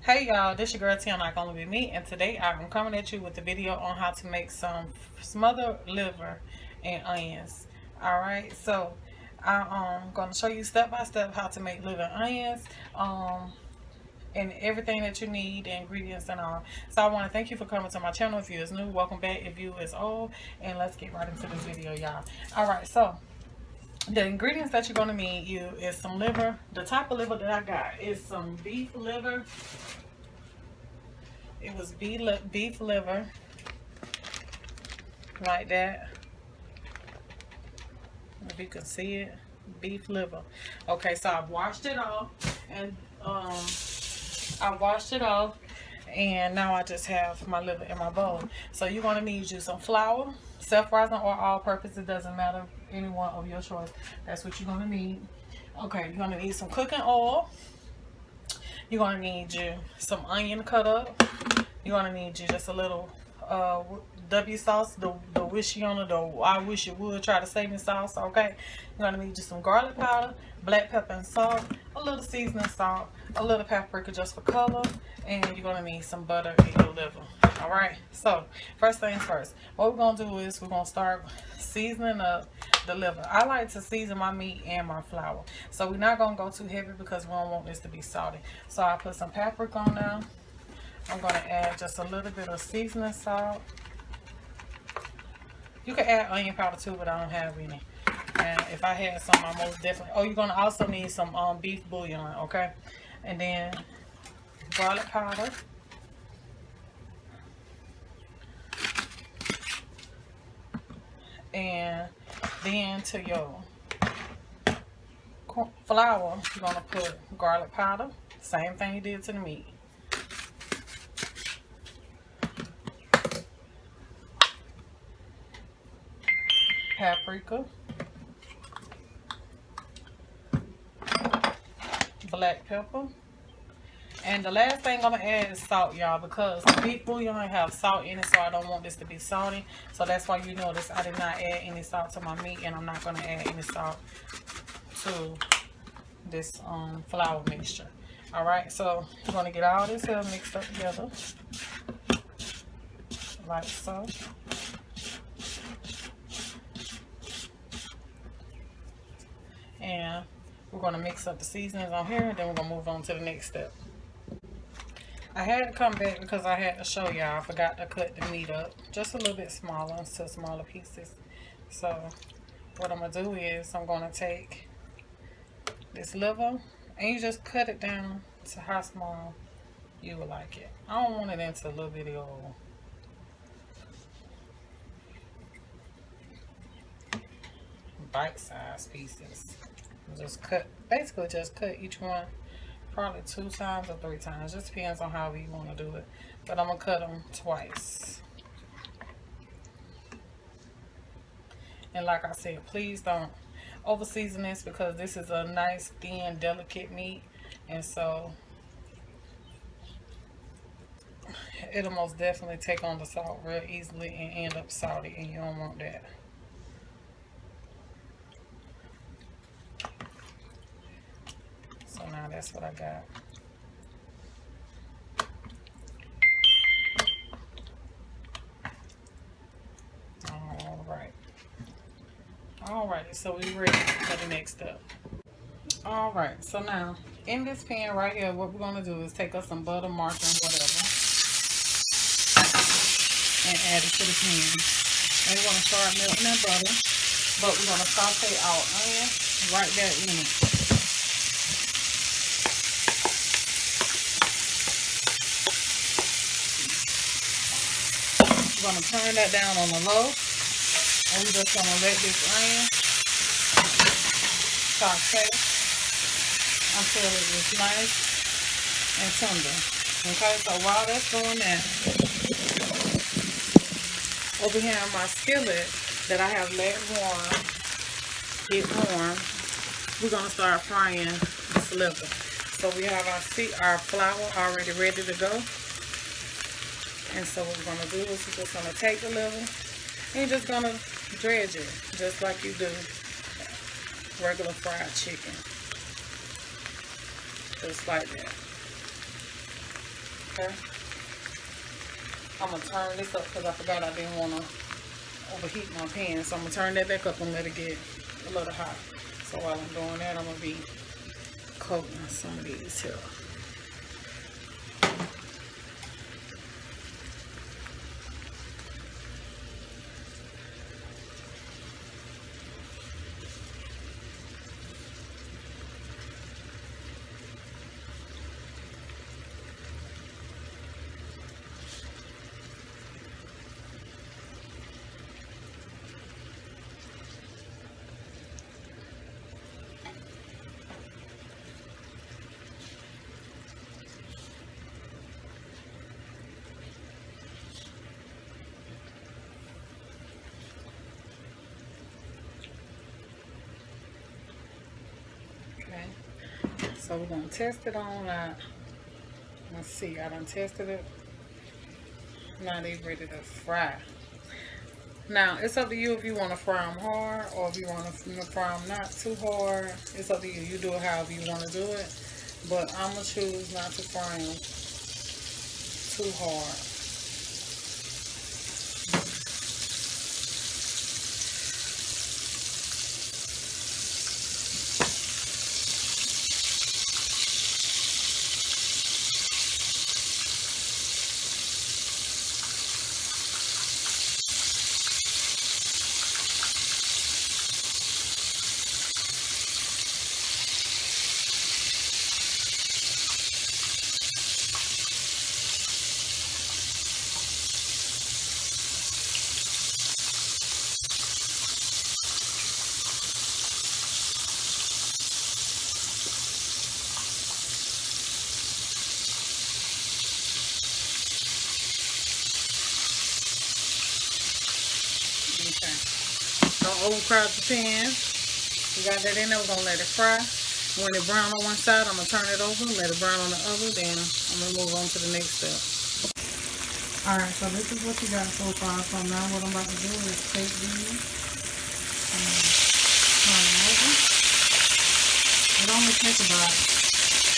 Hey y'all, this your girl T, Not Gonna Be Me, and today I'm coming at you with a video on how to make some smothered liver and onions. Alright, so I'm gonna show you step by step how to make liver and onions, and everything that you need, the ingredients and all. So I want to thank you for coming to my channel. If you is new, welcome back. If you is old, and let's get right into this video, y'all. Alright, so the ingredients that you're gonna need is some liver. The type of liver that I got is some beef liver. It was beef liver, like that. If you can see it, beef liver. Okay, so I've washed it off, and and now I just have my liver in my bowl. So you're gonna need you some flour, self-rising or all-purpose. It doesn't matter, any one of your choice. That's what you're gonna need. Okay, you're gonna need some cooking oil. You're gonna need you some onion cut up. You're gonna need you just a little W sauce, the wishy on it, the I wish you would try to save me sauce. Okay, you're gonna need you some garlic powder, black pepper and salt, a little seasoning salt, a little paprika just for color, and you're gonna need some butter in your liver. All right, so first things first, what we're gonna do is we're gonna start seasoning up the liver. I like to season my meat and my flour, so we're not gonna go too heavy because we don't want this to be salty. So I put some paprika on there. I'm going to add just a little bit of seasoning salt. You can add onion powder too, but I don't have any. And if I had some, I most definitely... Oh, you're going to also need some beef bouillon, okay? And then garlic powder. And then to your flour, you're going to put garlic powder. Same thing you did to the meat. Paprika, black pepper, and the last thing I'm gonna add is salt, y'all, because the beef bouillon have salt in it, so I don't want this to be salty. So that's why you notice I did not add any salt to my meat, and I'm not gonna add any salt to this flour mixture. All right, so you're gonna get all this here mixed up together like so. And we're going to mix up the seasonings on here, and then we're going to move on to the next step. I had to come back because I had to show y'all. I forgot to cut the meat up just a little bit smaller into smaller pieces. So what I'm going to do is I'm going to take this liver, and you just cut it down to how small you would like it. I don't want it into a little bitty old bite-sized pieces. Just cut, basically just cut each one probably 2 times or 3 times. Just depends on how you want to do it. But I'm going to cut them twice. And like I said, please don't over season this because this is a nice, thin, delicate meat. And so it'll most definitely take on the salt real easily and end up salty, and you don't want that. So now that's what I got. Alright, so we're ready for the next step. Alright, so now in this pan right here, what we're going to do is take us some butter, margarine, whatever, and add it to the pan. And we're going to start melting that butter, but we're going to saute our onion right there in it. We're going to turn that down on the low, and we're just going to let this onion saute until it is nice and tender. Okay, so while that's going there, over here on my skillet that I have let get warm, we're going to start frying this liver. So we have our flour already ready to go. And so what we're going to do is we're just going to take the liver and you're just going to dredge it just like you do regular fried chicken. Just like that. Okay. I'm going to turn this up because I forgot I didn't want to overheat my pan. So I'm going to turn that back up and let it get a little hot. So while I'm doing that, I'm going to be coating some of these here. So we're going to test it on out. Let's see, I done tested it. Now they ready to fry. Now, it's up to you if you want to fry them hard or if you want to fry them not too hard. It's up to you. You do it however you want to do it. But I'm going to choose not to fry them too hard. Okay. Don't overcrowd the pan. We got that in there. We're going to let it fry. When it brown on one side, I'm going to turn it over, let it brown on the other, then I'm going to move on to the next step. Alright, so this is what you got so far. So now what I'm about to do is take these and turn them over. It only takes about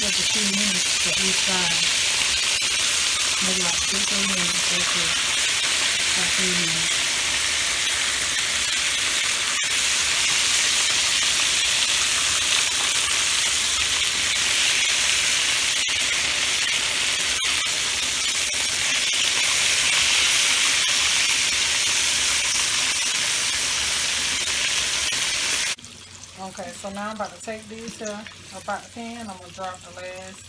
like a few minutes for each side. Maybe like 2-3 minutes. That's it. About 3 minutes. Okay, so now I'm about to take these here up out the pan. I'm going to drop the last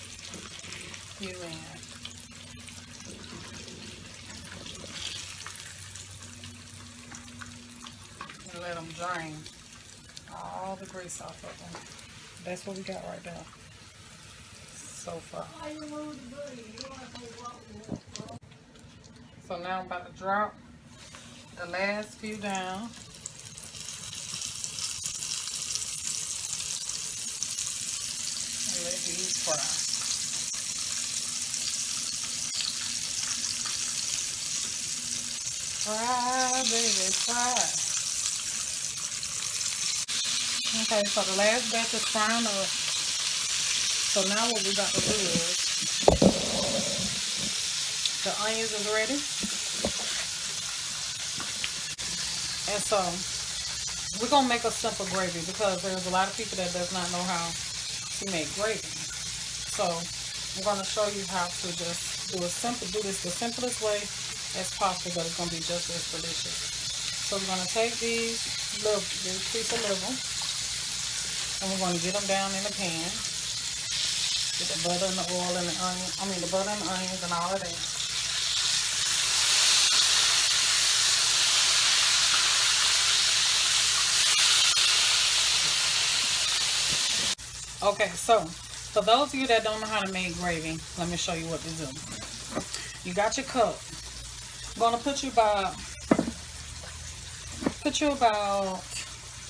few in. And let them drain all the grease off of them. That's what we got right there so far. So now I'm about to drop the last few down. Let these fry. Fry, baby, fry. Okay, so the last batch is frying up. So now what we got to do is, the onions is ready. And so, we're going to make a simple gravy because there's a lot of people that does not know how to make gravy. So I'm going to show you how to just do this the simplest way as possible, but it's going to be just as delicious. So we're going to take this piece of liver and we're going to get them down in the pan. Get the butter and the oil and the onion, the butter and the onions and all of that. Okay, so for those of you that don't know how to make gravy, let me show you what to do. You got your cup. I'm gonna put you about,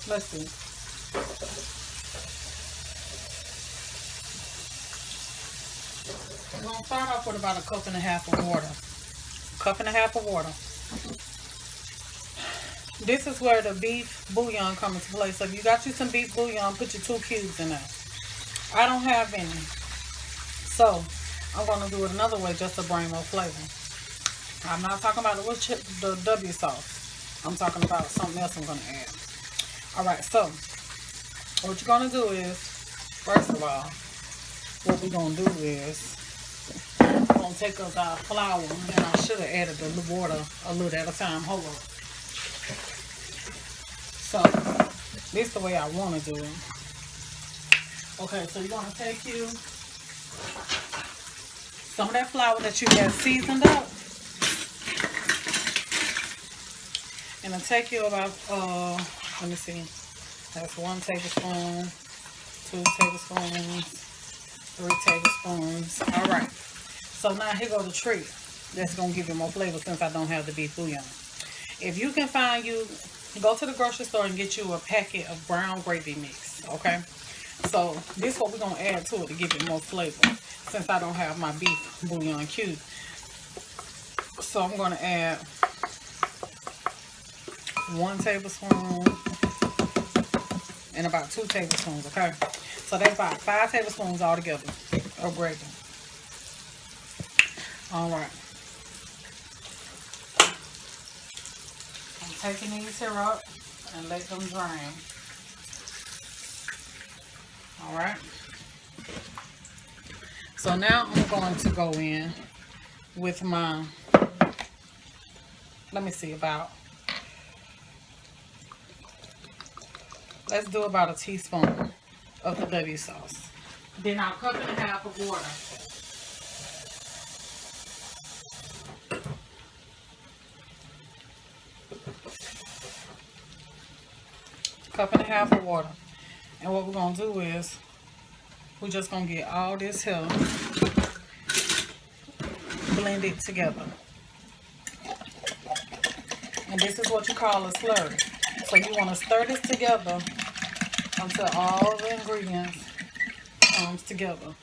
let's see. I'm gonna start off with about 1.5 cups of water. 1.5 cups of water. This is where the beef bouillon comes into play. So if you got you some beef bouillon, put your 2 cubes in there. I don't have any. So I'm going to do it another way just to bring more flavor. I'm not talking about the W sauce. I'm talking about something else I'm going to add. Alright, so what you're going to do is, first of all, what we're going to do is, we're going to take us our flour, and I should have added the water a little at a time. Hold on. So, this is the way I want to do it. Okay, so you're going to take you some of that flour that you got seasoned up, and it'll take you about, let me see, that's 1 tablespoon, 2 tablespoons, 3 tablespoons. All right, so now here goes the trick that's going to give you more flavor since I don't have the beef bouillon. If you can find go to the grocery store and get you a packet of brown gravy mix, okay? So this is what we're going to add to it to give it more flavor since I don't have my beef bouillon cube. So I'm going to add 1 tablespoon and about 2 tablespoons, okay? So that's about 5 tablespoons altogether of gravy. Alright. I'm taking these here up and let them drain. Alright. So now I'm going to go in with my, let me see, let's do about a teaspoon of the W sauce. Then I'll cup and a half of water. Cup and a half of water. And what we're going to do is, we're just going to get all this here blended together. And this is what you call a slurry. So you want to stir this together until all the ingredients comes together.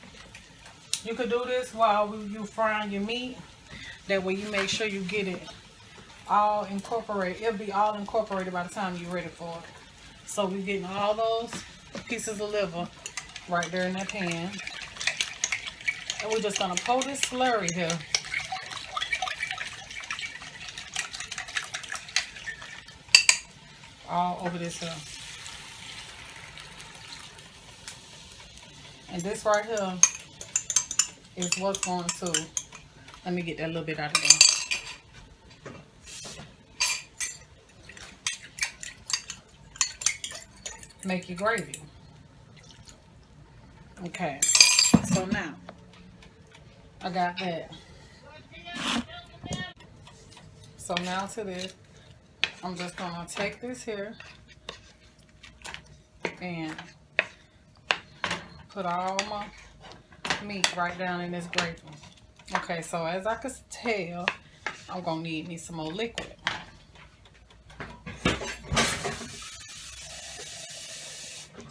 You could do this while you frying your meat. That way you make sure you get it all incorporated. It'll be all incorporated by the time you're ready for it. So we're getting all those pieces of liver right there in that pan. And we're just going to pour this slurry here all over this here. And this right here is what's going to, let me get that little bit out of there. Make your gravy. Okay, so now I got that. So now to this, I'm just gonna take this here and put all my meat right down in this gravy. Okay, so as I can tell, I'm gonna need me some more liquid.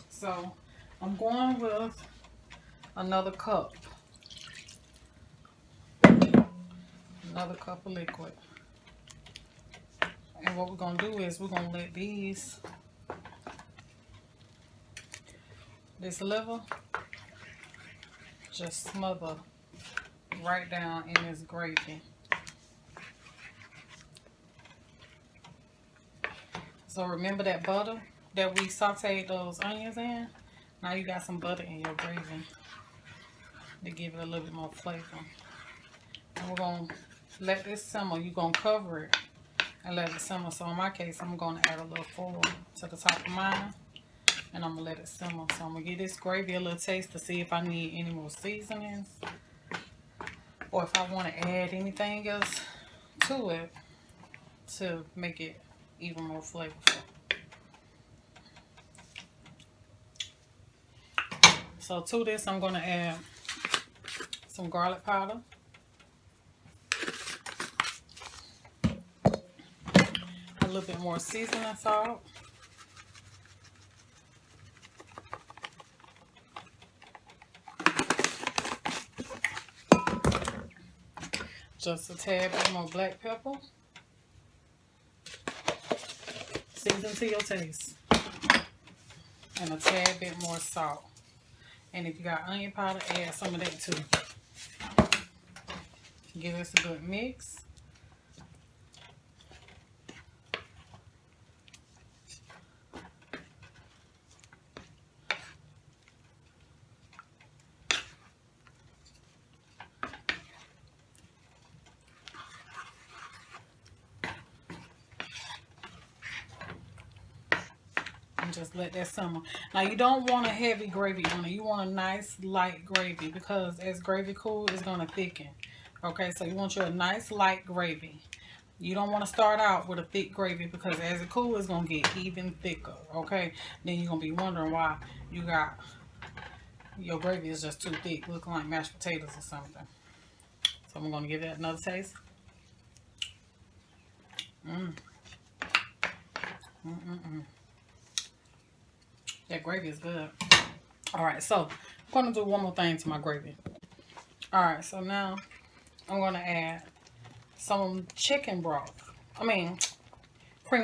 So I'm going with another cup. Another cup of liquid. And what we're going to do is we're going to let this liver just smother right down in this gravy. So remember that butter that we sauteed those onions in? Now you got some butter in your gravy to give it a little bit more flavor. And we're going to let this simmer. You're going to cover it and let it simmer. So in my case, I'm going to add a little foil to the top of mine. And I'm going to let it simmer. So I'm going to give this gravy a little taste to see if I need any more seasonings. Or if I want to add anything else to it to make it even more flavorful. So to this, I'm going to add some garlic powder. A little bit more seasoning salt. Just a tad bit more black pepper. Season to your taste. And a tad bit more salt. And if you got onion powder, add some of that too. Give this a good mix. And just let that simmer. Now you don't want a heavy gravy on it. You want a nice light gravy, because as gravy cools, it's going to thicken. Okay, so you want your nice light gravy. You don't want to start out with a thick gravy, because as it cools, it's going to get even thicker. Okay, then you're going to be wondering why you got your gravy is just too thick, looking like mashed potatoes or something. So I'm going to give that another taste. That gravy is good. All right, so I'm going to do one more thing to my gravy. All right, so now I'm going to add some chicken broth. Cream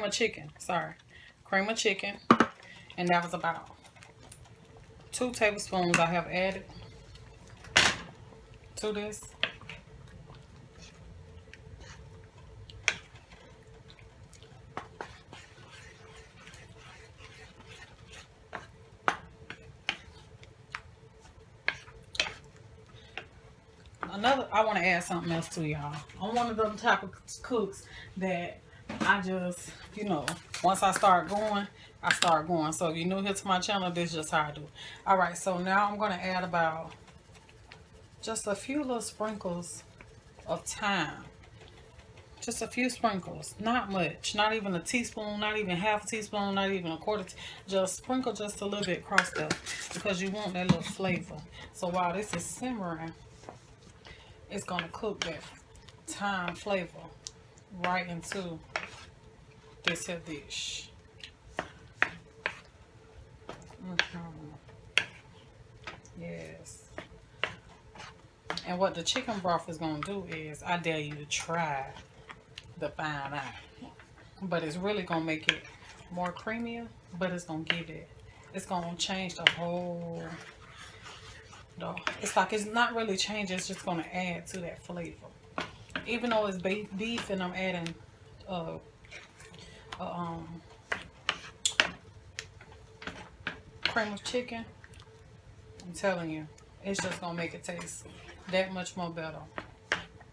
of chicken. Sorry. Cream of chicken. And that was about 2 tablespoons I have added to this. I want to add something else to y'all. I'm one of them type of cooks that I just, once I start going, I start going. So if you're new here to my channel, this is just how I do. All right, so now I'm going to add about just a few little sprinkles of thyme. Just a few sprinkles, not much, not even a teaspoon, not even half a teaspoon, not even a quarter. Just sprinkle just a little bit across there, because you want that little flavor. So while this is simmering, it's going to cook that thyme flavor right into this here dish. Yes. And what the chicken broth is going to do is, I dare you to try the find out. But it's really going to make it more creamier, but it's going to give it, it's going to change the whole, it's like it's not really changing, it's just going to add to that flavor. Even though it's beef and I'm adding cream of chicken, I'm telling you, it's just going to make it taste that much more better.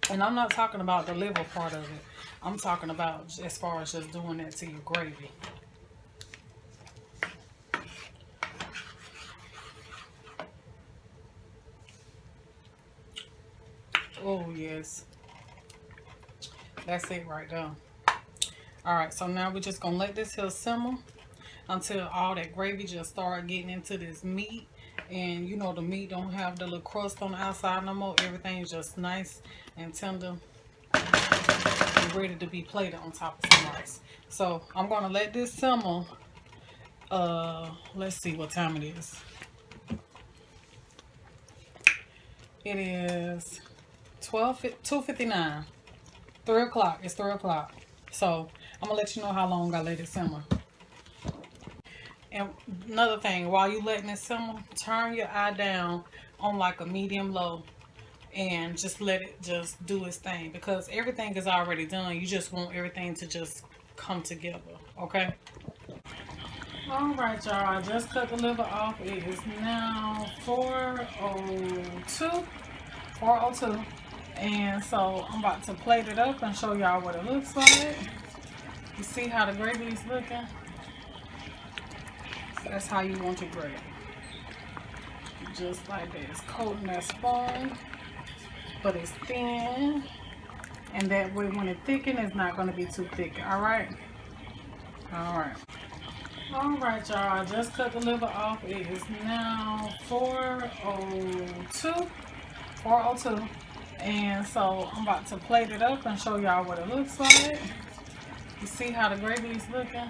And I'm not talking about the liver part of it. I'm talking about as far as just doing that to your gravy. Oh, yes. That's it right there. Alright, so now we're just going to let this here simmer until all that gravy just start getting into this meat. And you know the meat don't have the little crust on the outside no more. Everything's just nice and tender and ready to be plated on top of some rice. So I'm going to let this simmer. Let's see what time it is. It is 2:59. 3 o'clock. It's 3 o'clock. So I'm going to let you know how long I let it simmer. And another thing, while you letting it simmer, turn your eye down on like a medium low and just let it just do its thing, because everything is already done. You just want everything to just come together, okay? All right, y'all, I just cut the liver off. It is now 4:02, and so I'm about to plate it up and show y'all what it looks like. You see how the gravy is looking? That's how you want your gravy. Just like that. It's coating that spoon, but it's thin. And that way when it thickens, it's not going to be too thick. Alright? Alright. Alright, y'all. I just cut the liver off. It is now 4:02. And so I'm about to plate it up and show y'all what it looks like. You see how the gravy is looking?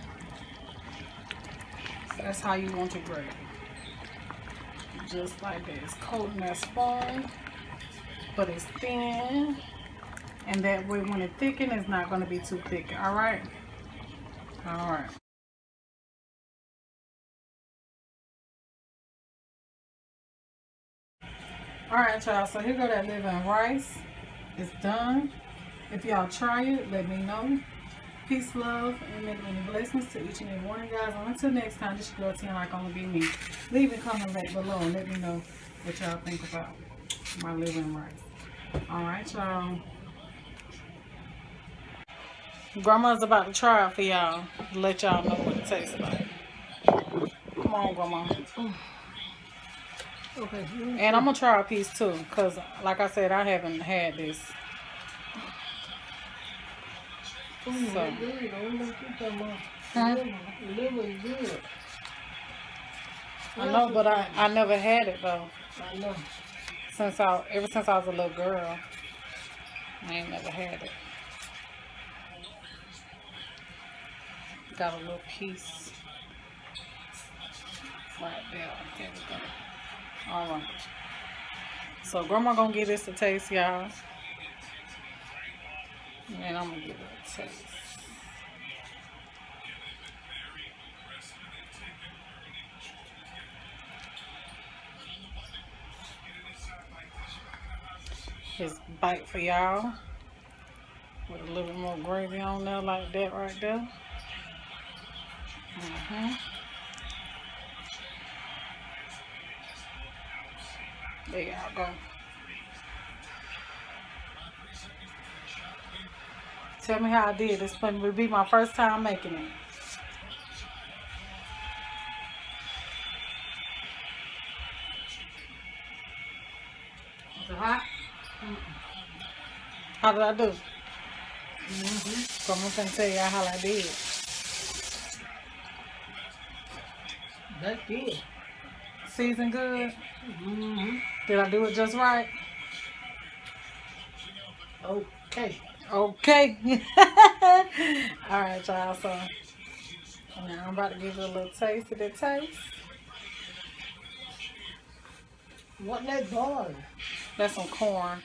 That's how you want your gravy. Just like that. It's coating that spoon, but it's thin. And that way when it thickens, it's not going to be too thick. Alright? Alright. Alright, y'all. So here go that liver and rice. It's done. If y'all try it, let me know. Peace, love, and many blessings to each and every one of you guys. Until next time, this your girl T, like gonna be me. Leave a comment back below and let me know what y'all think about my living rice. Alright, y'all. Grandma's about to try it for y'all. Let y'all know what it tastes like. Come on, Grandma. Okay. And I'm gonna try a piece too, cause like I said, I haven't had this. So. Liver is good. I know, but I never had it though. I know. Ever since I was a little girl, I ain't never had it. Got a little piece right there. There we go. All right. So Grandma gonna give this a taste, y'all, and I'm gonna give it a taste. Just bite for y'all with a little more gravy on there, like that right there. There y'all go. Tell me how I did. This will be my first time making it. Is it hot? How did I do? So I'm gonna tell y'all how I did. That's good. Season good? Did I do it just right? Okay. Okay. Alright, y'all. So now I'm about to give it a little taste of that taste. What that boiling? That's some corn.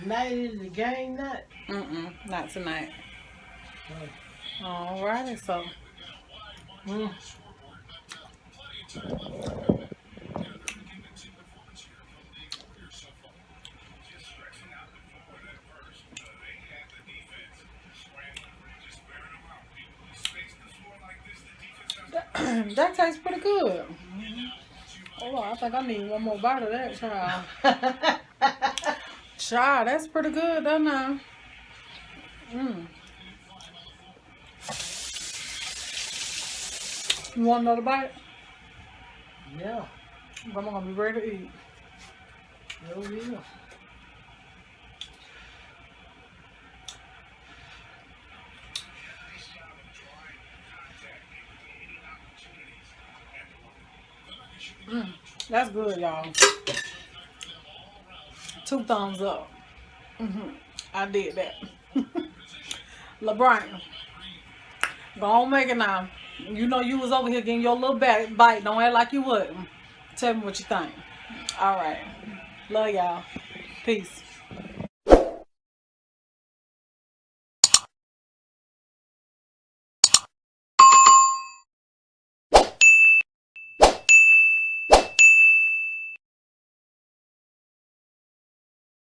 Night is the game night? Not tonight. Alrighty, so. That tastes pretty good. Oh, I think I need one more bite of that, child. Child, that's pretty good, doesn't it? You want another bite? Yeah. I'm gonna be ready to eat. Oh, yeah. That's good, y'all. 2 thumbs up. I did that. LeBron, go on, make it now. You know you was over here getting your little bite. Don't act like you wouldn't. Tell me what you think. All right. Love y'all. Peace.